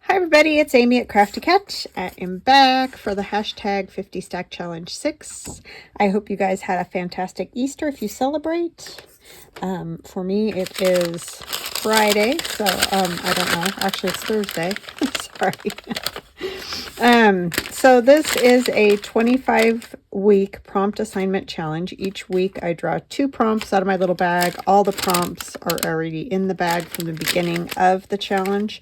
Hi everybody, it's Amy at Crafty Cat. I am back for the hashtag 50 Stack Challenge 6. I hope you guys had a fantastic Easter if you celebrate. For me it is Friday, so I don't know. Actually it's Thursday. Sorry. So this is a 25-week prompt assignment challenge. Each week I draw 2 prompts out of my little bag. All the prompts are already in the bag from the beginning of the challenge.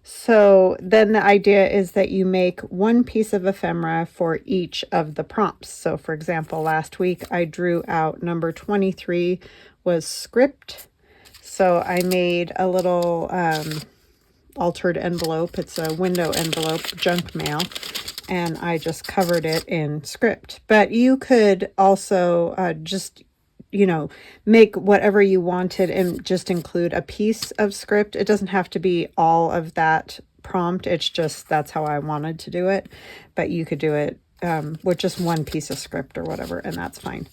So then the idea is that you make one piece of ephemera for each of the prompts. So for example, last week I drew out number 23 was script. So I made a little altered envelope. It's a window envelope, junk mail, and I just covered it in script. But you could also just make whatever you wanted and just include a piece of script. It doesn't have to be all of that prompt. It's just that's how I wanted to do it. But you could do it with just one piece of script or whatever, and that's fine.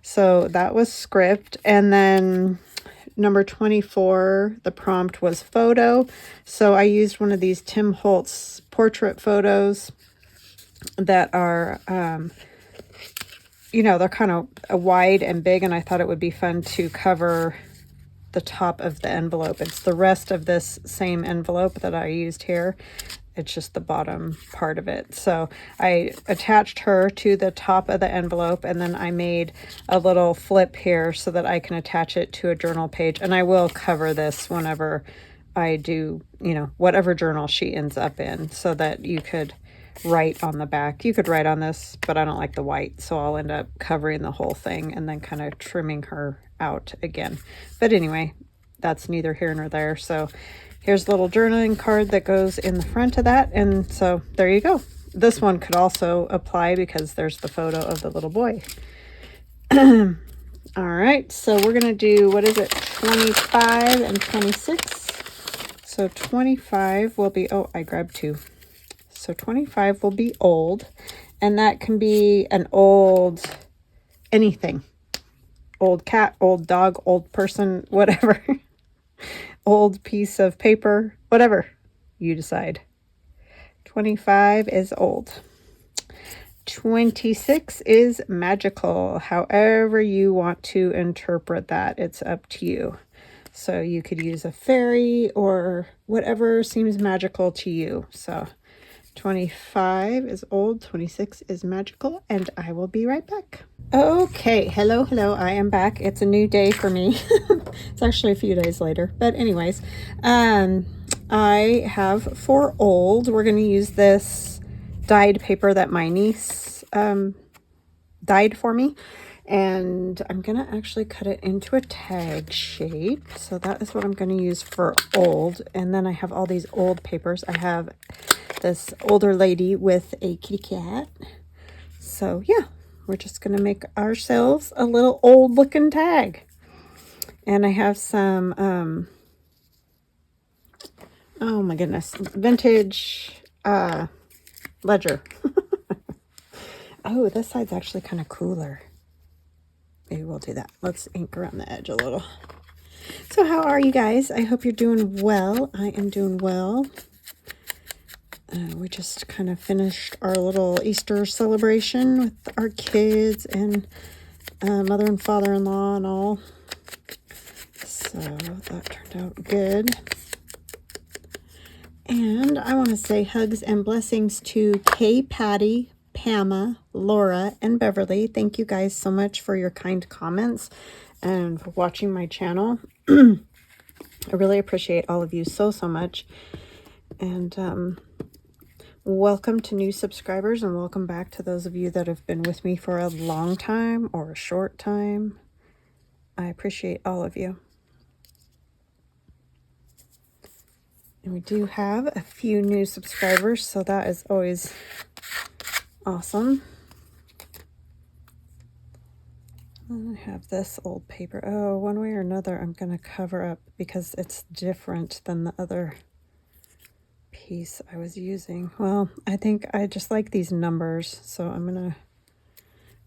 So that was script. And then number 24, the prompt was photo. So I used one of these Tim Holtz portrait photos that are they're kind of wide and big, and I thought it would be fun to cover the top of the envelope. It's the rest of this same envelope that I used here. It's just the bottom part of it. So I attached her to the top of the envelope, and then I made a little flip here so that I can attach it to a journal page. And I will cover this whenever I do, whatever journal she ends up in, so that you could write on the back. You could write on this, but I don't like the white, so I'll end up covering the whole thing and then kind of trimming her out again. But anyway, that's neither here nor there. So here's a little journaling card that goes in the front of that, and so there you go. This one could also apply because there's the photo of the little boy. All right, so we're gonna do, what is it, 25 and 26. So 25 will be, oh, I grabbed 2. So 25 will be old, and that can be an old anything. Old cat, old dog, old person, whatever. Old piece of paper, whatever you decide. 25 is old. 26 is magical. However you want to interpret that, it's up to you. So you could use a fairy or whatever seems magical to you. So 25 is old, 26 is magical, and I will be right back. Okay, hello, I am back. It's a new day for me. It's actually a few days later, but anyways, I have for old, we're going to use this dyed paper that my niece dyed for me, and I'm going to actually cut it into a tag shape. So that is what I'm going to use for old. And then I have all these old papers. I have this older lady with a kitty cat. So yeah, we're just going to make ourselves a little old looking tag. And I have some, oh my goodness, vintage ledger. Oh, this side's actually kind of cooler. Maybe we'll do that. Let's ink around the edge a little. So how are you guys? I hope you're doing well. I am doing well. We just kind of finished our little Easter celebration with our kids and mother and father-in-law and all. So that turned out good. And I want to say hugs and blessings to Kay, Patty, Pama, Laura, and Beverly. Thank you guys so much for your kind comments and for watching my channel. I really appreciate all of you so much. And welcome to new subscribers, and welcome back to those of you that have been with me for a long time or a short time. I appreciate all of you. And we do have a few new subscribers, so that is always awesome. I have this old paper. Oh, one way or another, I'm going to cover up because it's different than the other piece I was using. Well, I think I just like these numbers, so I'm going to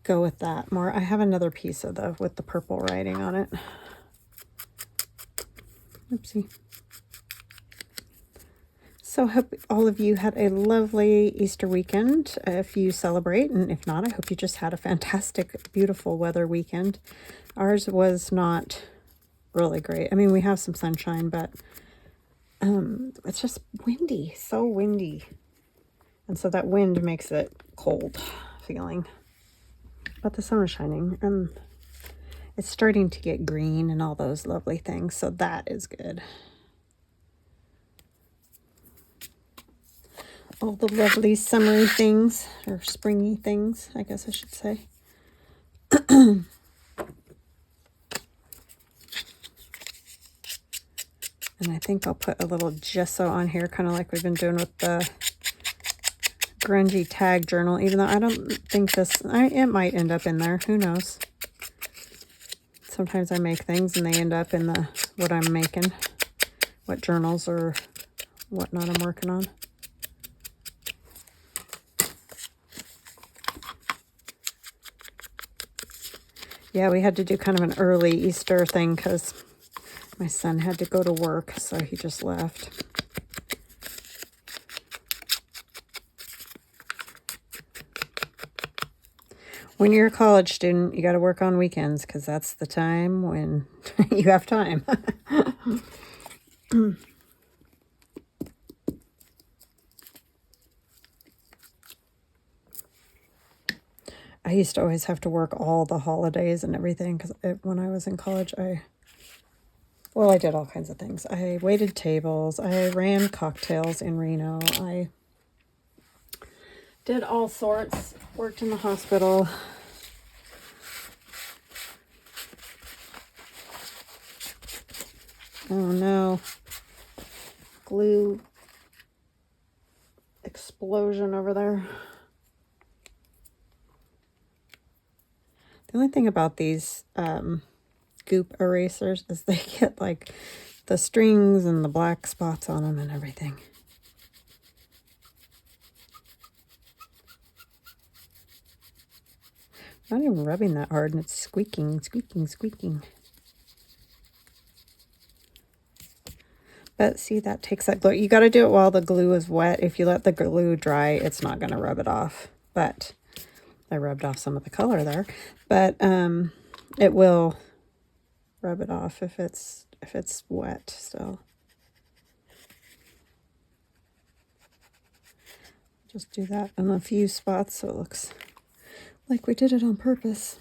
go with that more. I have another piece of with the purple writing on it. Oopsie. So I hope all of you had a lovely Easter weekend if you celebrate, and if not, I hope you just had a fantastic, beautiful weather weekend. Ours was not really great. I mean, we have some sunshine, but it's just windy, so windy. And so that wind makes it cold feeling. But the sun is shining, and it's starting to get green and all those lovely things, so that is good. All the lovely summery things, or springy things, I guess I should say. And I think I'll put a little gesso on here, kind of like we've been doing with the grungy tag journal, even though I don't think this, it might end up in there. Who knows? Sometimes I make things and they end up in what I'm making, what journals or whatnot I'm working on. Yeah, we had to do kind of an early Easter thing because my son had to go to work, so he just left. When you're a college student, you got to work on weekends because that's the time when you have time. I used to always have to work all the holidays and everything because when I was in college, I did all kinds of things. I waited tables. I ran cocktails in Reno. I did all sorts. Worked in the hospital. Oh no. Glue explosion over there. The only thing about these goop erasers is they get like the strings and the black spots on them and everything. Not even rubbing that hard, and it's squeaking, squeaking, squeaking. But see, that takes that glue. You got to do it while the glue is wet. If you let the glue dry, it's not going to rub it off. But I rubbed off some of the color there. But it will rub it off if it's wet still. Just do that in a few spots so it looks like we did it on purpose.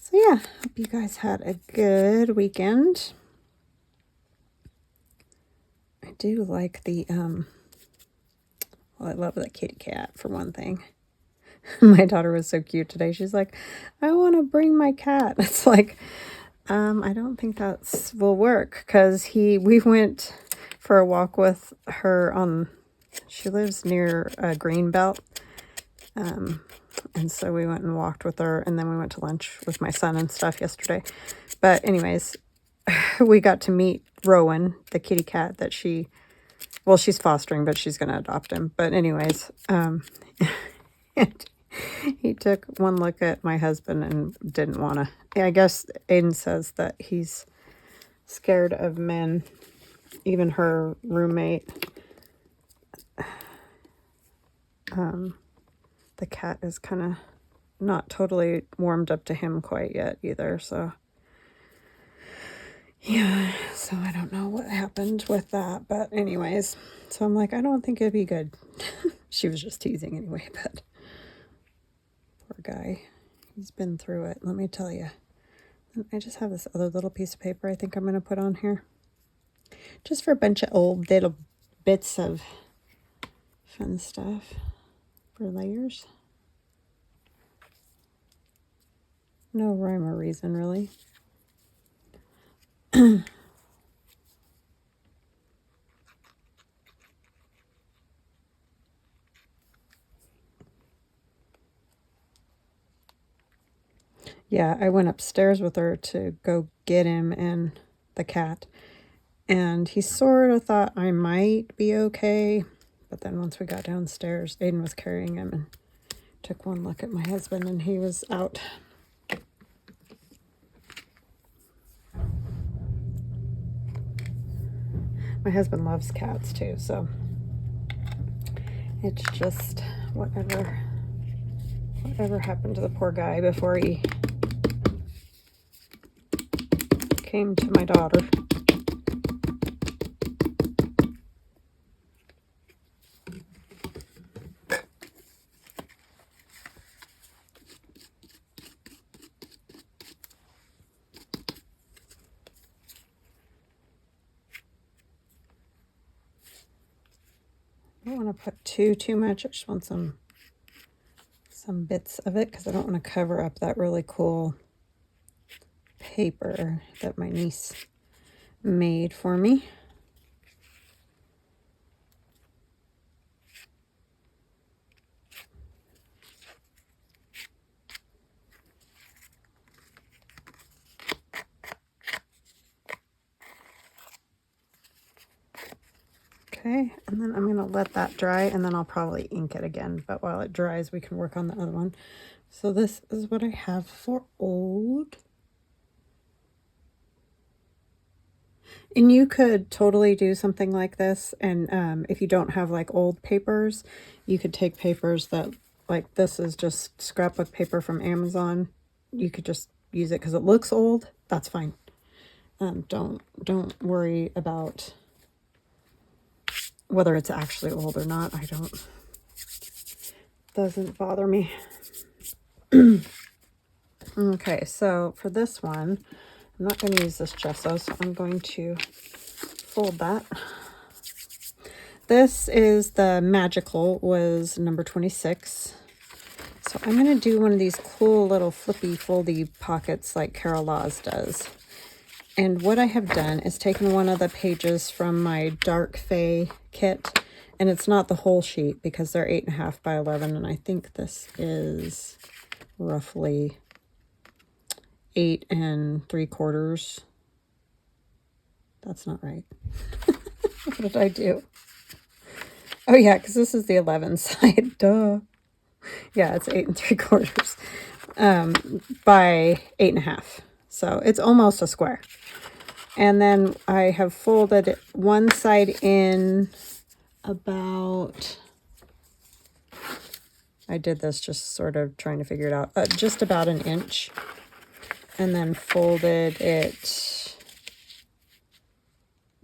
So yeah, hope you guys had a good weekend. I do like the well, I love the kitty cat for one thing. My daughter was so cute today. She's like, I want to bring my cat. It's like, I don't think that will work because we went for a walk with her she lives near a green belt. And so we went and walked with her, and then we went to lunch with my son and stuff yesterday. But anyways, we got to meet Rowan, the kitty cat that she's fostering, but she's going to adopt him. But anyways, he took one look at my husband and didn't want to. I guess Aiden says that he's scared of men. Even her roommate, the cat is kind of not totally warmed up to him quite yet either. So yeah, so I don't know what happened with that. But anyways, so I'm like, I don't think it'd be good. She was just teasing anyway, but poor guy. He's been through it, let me tell you. I just have this other little piece of paper I think I'm going to put on here. Just for a bunch of old little bits of fun stuff for layers. No rhyme or reason, really. Yeah, I went upstairs with her to go get him and the cat. And he sort of thought I might be okay. But then once we got downstairs, Aiden was carrying him and took one look at my husband, and he was out. My husband loves cats too, so it's just whatever happened to the poor guy before he came to my daughter. I don't want to put too much. I just want some bits of it because I don't want to cover up that really cool paper that my niece made for me. Okay, and then I'm going to let that dry, and then I'll probably ink it again. But while it dries, we can work on the other one. So this is what I have for old. And you could totally do something like this. And if you don't have like old papers, you could take papers that, like this is just scrapbook paper from Amazon. You could just use it because it looks old. That's fine. Don't worry about whether it's actually old or not. Doesn't bother me. Okay, so for this one, I'm not going to use this gesso, so I'm going to fold that. This is the Magical, was number 26. So I'm going to do one of these cool little flippy foldy pockets like Carol Laws does. And what I have done is taken one of the pages from my Dark Fae kit, and it's not the whole sheet because they're 8.5 by 11, and I think this is roughly 8 3/4. That's not right. What did I do? Oh yeah, because this is the 11 side. Duh. Yeah, it's 8 3/4 by 8.5. So it's almost a square. And then I have folded one side in about, I did this just sort of trying to figure it out, just about an inch. And then folded it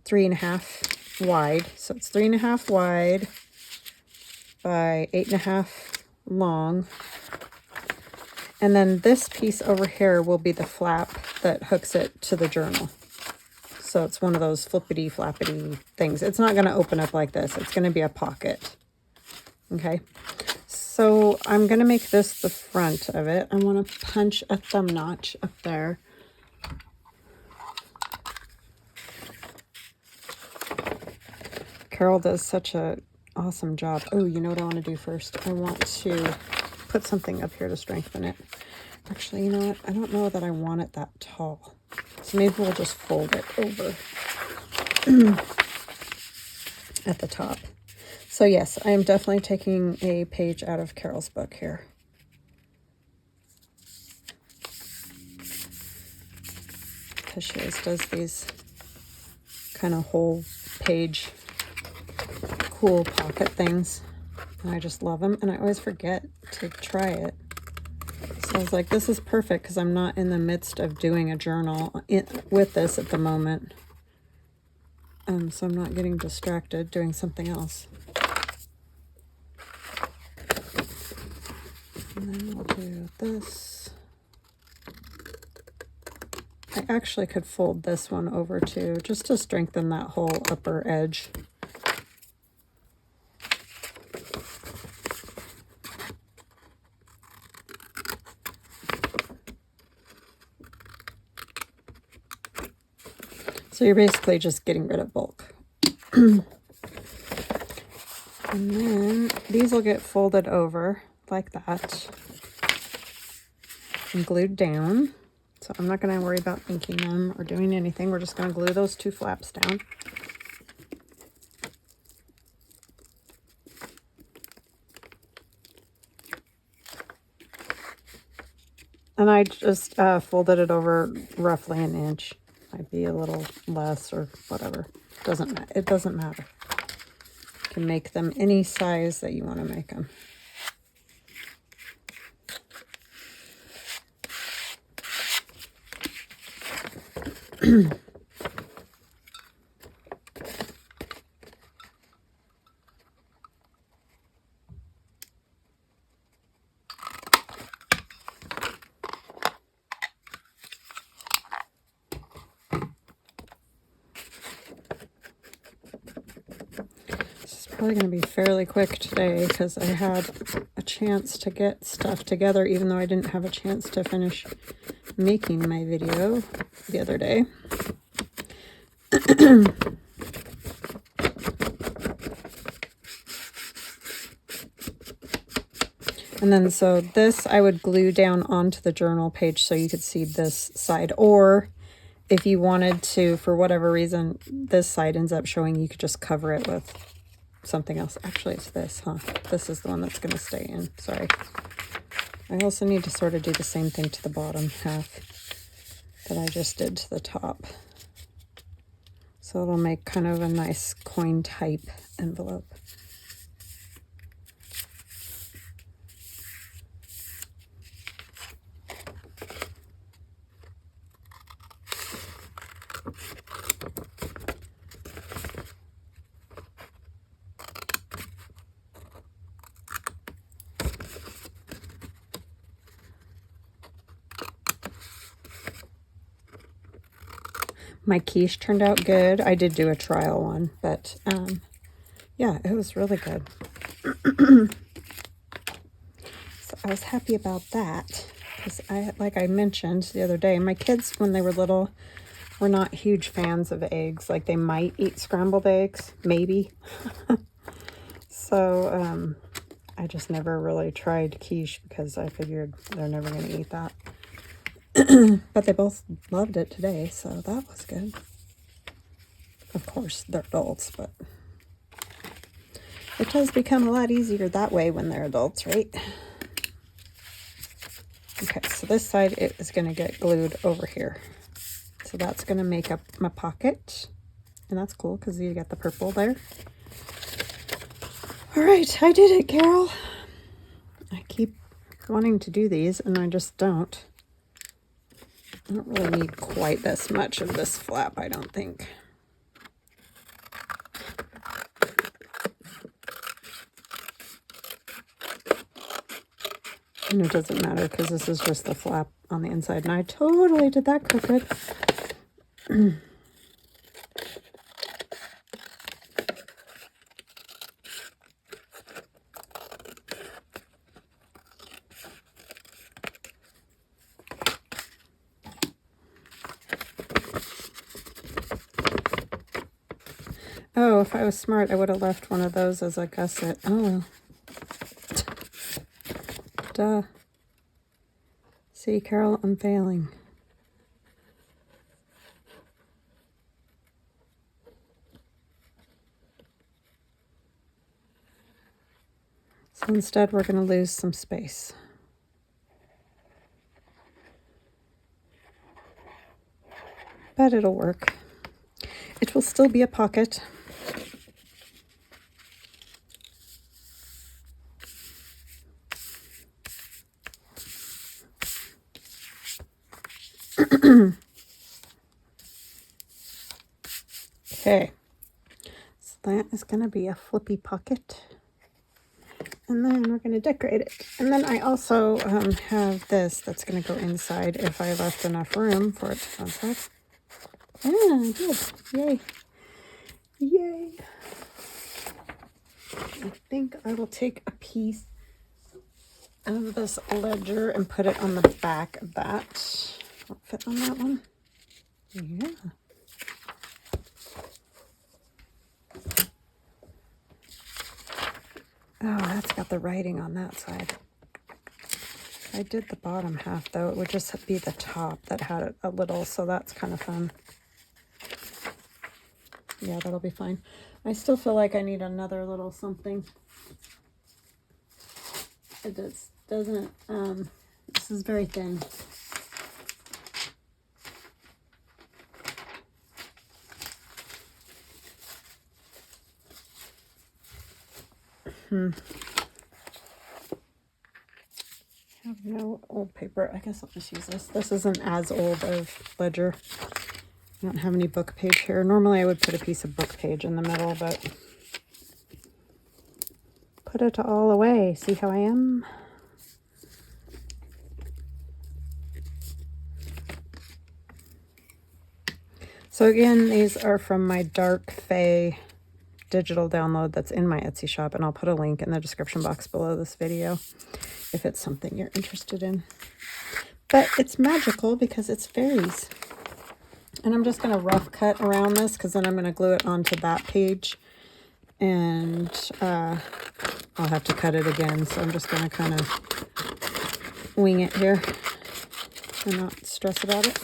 3.5 wide. So it's 3.5 wide by 8.5 long. And then this piece over here will be the flap that hooks it to the journal. So it's one of those flippity flappity things. It's not going to open up like this. It's going to be a pocket. Okay. So I'm going to make this the front of it. I want to punch a thumb notch up there. Carol does such an awesome job. Oh, you know what I want to do first? I want to put something up here to strengthen it. Actually, you know what? I don't know that I want it that tall. So maybe we'll just fold it over at the top. So yes, I am definitely taking a page out of Carol's book here. Because she always does these kind of whole page cool pocket things. And I just love them. And I always forget to try it. So I was like, this is perfect because I'm not in the midst of doing a journal with this at the moment. So I'm not getting distracted doing something else. And then we'll do this. I actually could fold this one over too, just to strengthen that whole upper edge. So you're basically just getting rid of bulk. And then these will get folded over like that and glued down. So I'm not going to worry about inking them or doing anything. We're just going to glue those two flaps down. And I just folded it over roughly an inch. Might be a little less or whatever. It doesn't matter. You can make them any size that you want to make them. Probably going to be fairly quick today because I had a chance to get stuff together even though I didn't have a chance to finish making my video the other day. And then so this I would glue down onto the journal page so you could see this side, or if you wanted to, for whatever reason, this side ends up showing, you could just cover it with something else. Actually, it's this, huh? This is the one that's going to stay in. Sorry. I also need to sort of do the same thing to the bottom half that I just did to the top. So it'll make kind of a nice coin type envelope. My quiche turned out good. I did do a trial one, but yeah, it was really good. So I was happy about that because like I mentioned the other day, my kids, when they were little, were not huge fans of eggs. Like they might eat scrambled eggs, maybe. So I just never really tried quiche because I figured they're never going to eat that. But they both loved it today, so that was good. Of course, they're adults, but it does become a lot easier that way when they're adults, right? Okay, so this side is going to get glued over here. So that's going to make up my pocket. And that's cool because you got the purple there. All right, I did it, Carol. I keep wanting to do these, and I just don't. I don't really need quite this much of this flap, I don't think. And it doesn't matter because this is just the flap on the inside. And I totally did that crooked. Oh, if I was smart, I would have left one of those as a gusset. Oh, well. Duh. See, Carol, I'm failing. So instead, we're going to lose some space. But it'll work. It will still be a pocket. Okay, so that is going to be a flippy pocket. And then we're going to decorate it. And then I also have this that's going to go inside if I left enough room for it to go inside. Yeah, I did. Yay. Yay. I think I will take a piece of this ledger and put it on the back of that. Won't fit on that one. Yeah. Oh, that's got the writing on that side. I did the bottom half, though. It would just be the top that had it a little, so that's kind of fun. Yeah, that'll be fine. I still feel like I need another little something. It doesn't, this is very thin. I have no old paper. I guess I'll just use this. This isn't as old of ledger. I don't have any book page here. Normally I would put a piece of book page in the middle, but put it all away. See how I am? So again, these are from my Dark Fae digital download that's in my Etsy shop, and I'll put a link in the description box below this video if it's something you're interested in. But it's magical because it's fairies. And I'm just going to rough cut around this because then I'm going to glue it onto that page. And I'll have to cut it again, so I'm just going to kind of wing it here and not stress about it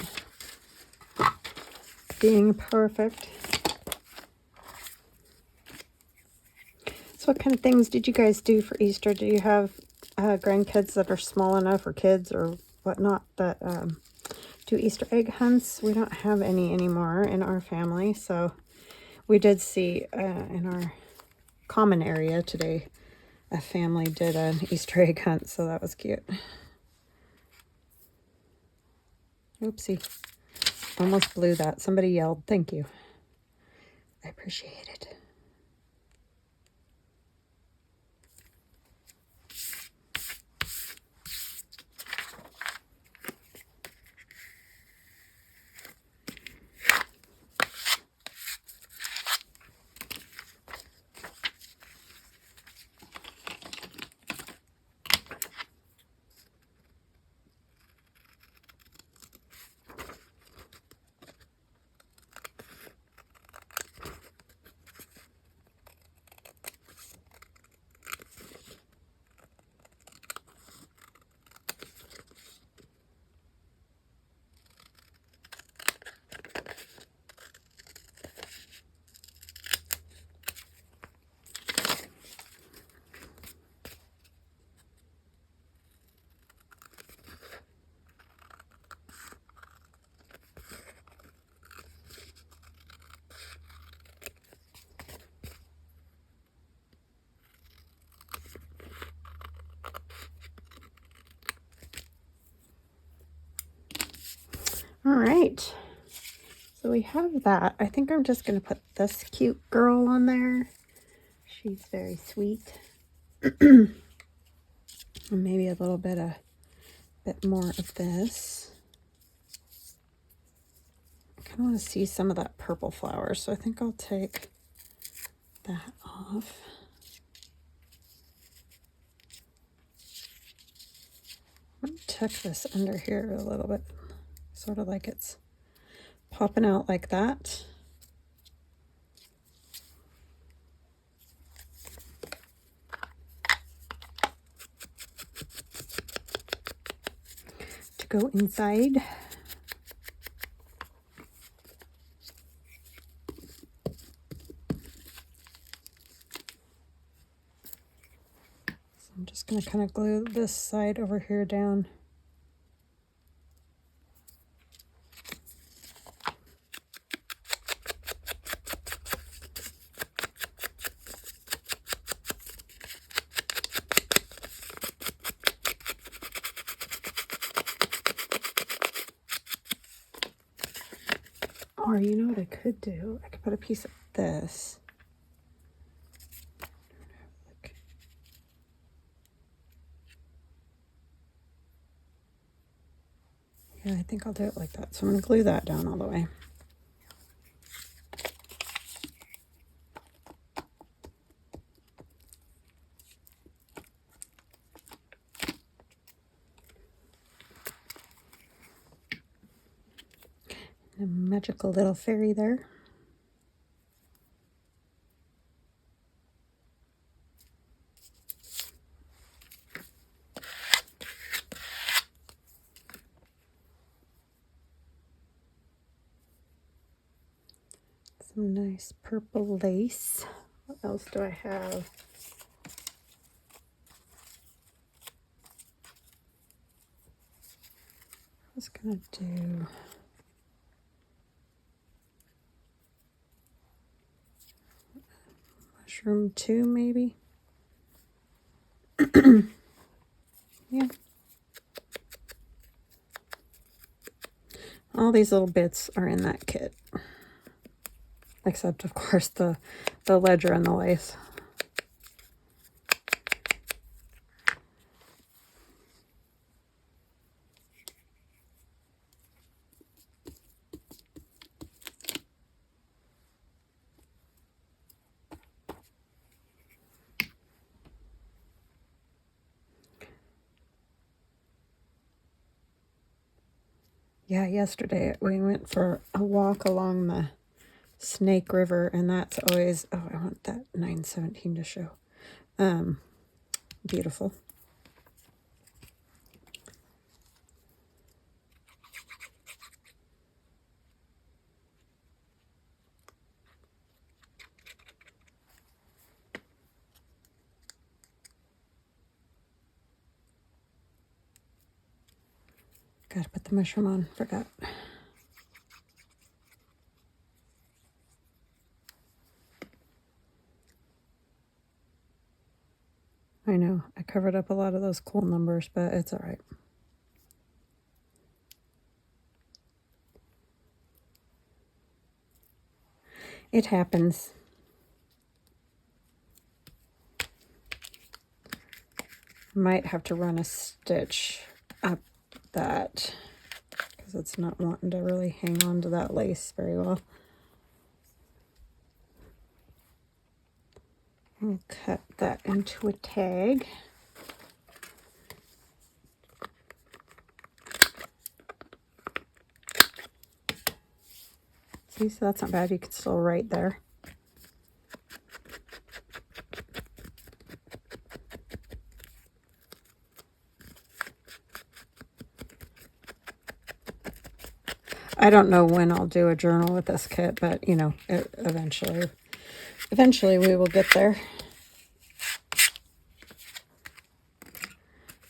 being perfect. So what kind of things did you guys do for Easter? Do you have grandkids that are small enough, or kids or whatnot, that do Easter egg hunts? We don't have any anymore in our family, so we did see in our common area today, a family did an Easter egg hunt, so that was cute. Oopsie. Almost blew that. Somebody yelled, "Thank you." I appreciate it. All right, so we have that. I think I'm just going to put this cute girl on there. She's very sweet. And maybe a little bit more of this. I kind of want to see some of that purple flower, so I think I'll take that off. I'm going to tuck this under here a little bit, sort of like it's popping out like that. To go inside. So I'm just going to kind of glue this side over here down. Or you know what I could do? I could put a piece of this. Yeah, I think I'll do it like that. So I'm going to glue that down all the way. A magical little fairy there. Some nice purple lace. What else do I have? I was gonna do mushroom too, maybe. Yeah. All these little bits are in that kit. Except, of course, the ledger and the lace. Yeah, yesterday we went for a walk along the Snake River, and that's always, oh, I want that 917 to show. Beautiful. Gotta put the mushroom on, forgot. I know, I covered up a lot of those cool numbers, but it's all right. It happens. Might have to run a stitch up that because it's not wanting to really hang on to that lace very well. And cut that into a tag. See, so that's not bad. You can still write there. I don't know when I'll do a journal with this kit, but you know, eventually we will get there.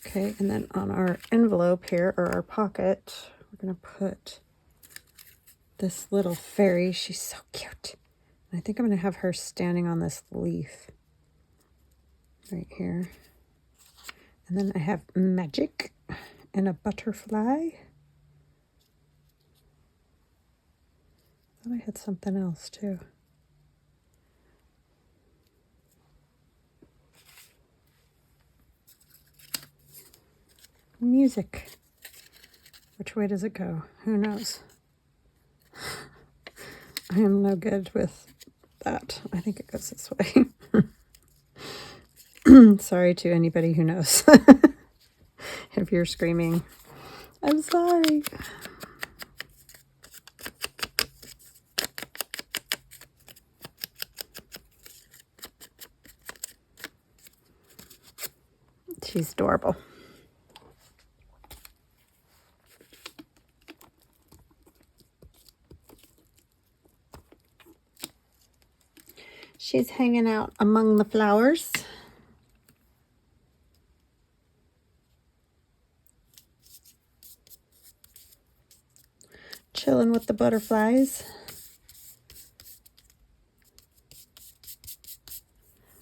Okay, and then on our envelope here, or our pocket, we're gonna put this little fairy. She's so cute. I think I'm gonna have her standing on this leaf right here. And then I have magic and a butterfly. I thought I had something else too. Music. Which way does it go? Who knows? I am no good with that. I think it goes this way. Sorry to anybody who knows. If you're screaming, I'm sorry. She's adorable. She's hanging out among the flowers. Chilling with the butterflies.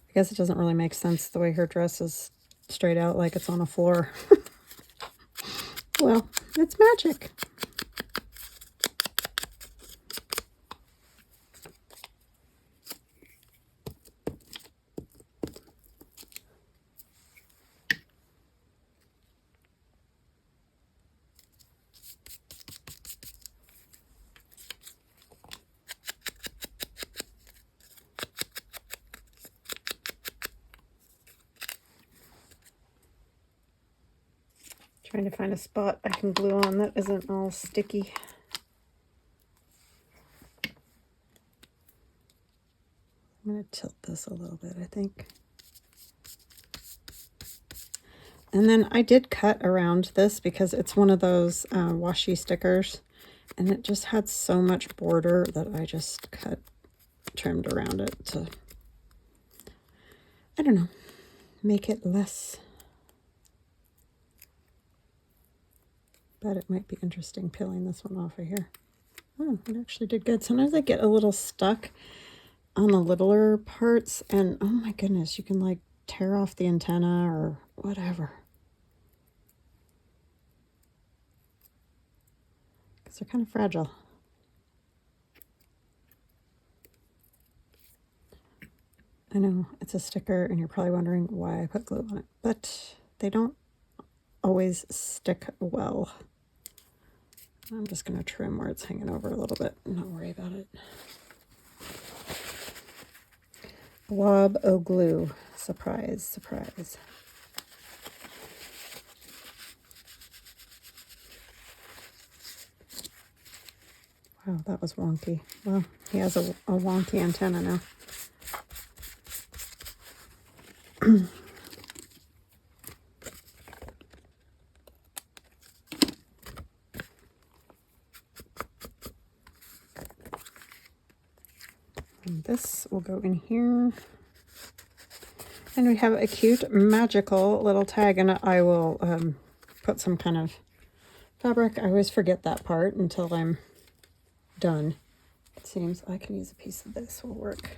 I guess it doesn't really make sense the way her dress is straight out like it's on a floor. Well, it's magic. Trying to find a spot I can glue on that isn't all sticky. I'm going to tilt this a little bit, I think. And then I did cut around this because it's one of those washi stickers. And it just had so much border that I just trimmed around it to, I don't know, make it less. But it might be interesting peeling this one off of here. Oh, it actually did good. Sometimes I get a little stuck on the littler parts, and oh my goodness, you can like tear off the antenna or whatever. Because they're kind of fragile. I know it's a sticker and you're probably wondering why I put glue on it, but they don't always stick well. I'm just going to trim where it's hanging over a little bit and not worry about it. Blob o' glue. Surprise, surprise. Wow, that was wonky. Well, he has a wonky antenna now. And this will go in here. And we have a cute magical little tag, and I will put some kind of fabric. I always forget that part until I'm done. It seems I can use a piece of this, will work.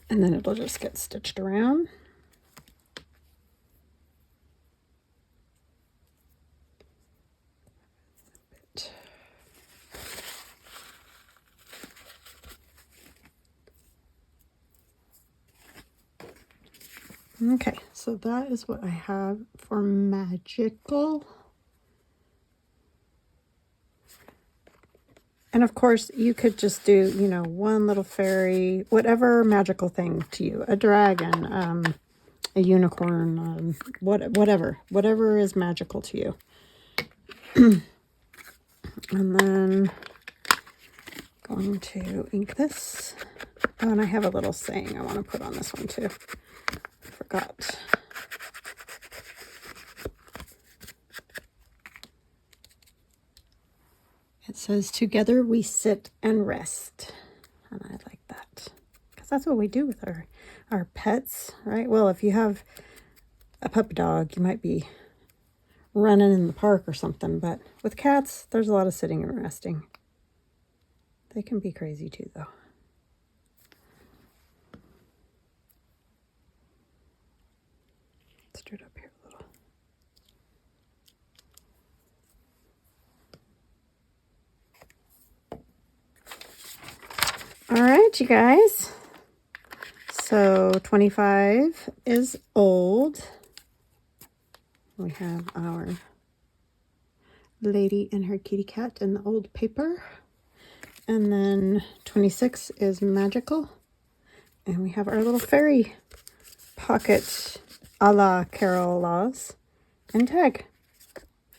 And then it'll just get stitched around. Okay, so that is what I have for magical. And of course, you could just do, you know, one little fairy, whatever magical thing to you, a dragon, a unicorn, whatever is magical to you. And then going to ink this. Oh, and I have a little saying I want to put on this one too. Forgot. It says, "Together we sit and rest." And I like that. Because that's what we do with our pets, right? Well, if you have a puppy dog, you might be running in the park or something. But with cats, there's a lot of sitting and resting. They can be crazy too, though. Let's do it up here a little. All right, you guys. So 25 is old. We have our lady and her kitty cat in the old paper. And then 26 is magical. And we have our little fairy pocket a la Carol Laws and tag.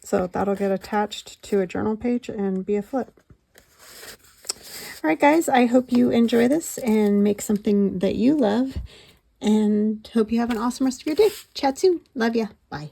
So that'll get attached to a journal page and be a flip. All right, guys, I hope you enjoy this and make something that you love. And hope you have an awesome rest of your day. Chat soon. Love ya. Bye.